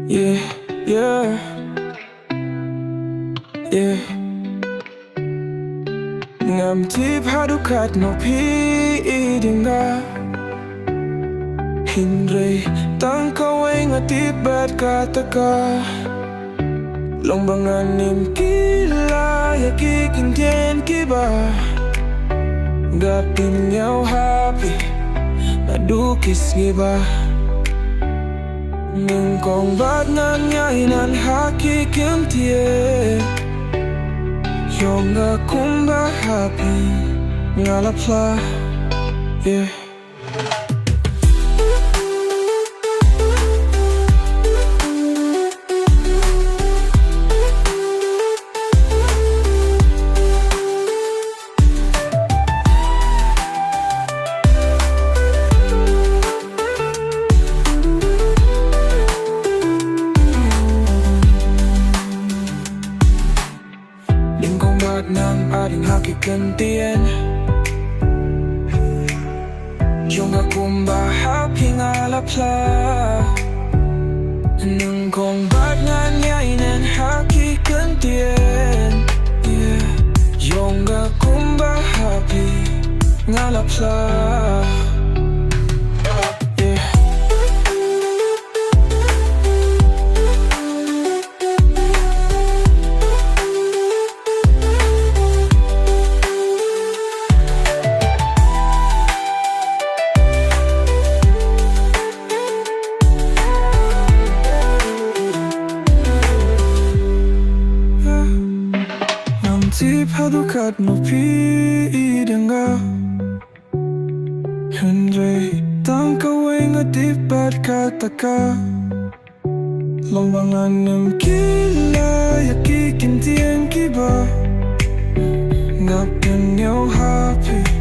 Yeah, yeah, yeah. Ngam tip hadu katno pi idinga Hindray tang kaway nga tibet kataka Long banganim kila yakikindien kiba Gapin yaw happy madukis ngiba Ning kong bat ngan ngainan hakikintie Yung nga kumba happy ngalapla yeah. Ng ating hakikantian Yung akong bahaping alapla Nang kong ba't nga ngayon hakikantian yeah. Yung akong bahaping alapla Tip hadu katno pi idinga Hindray tang kaway nga tibet kataka Long banganim kila yakikindien kiba Ngapin yaw happy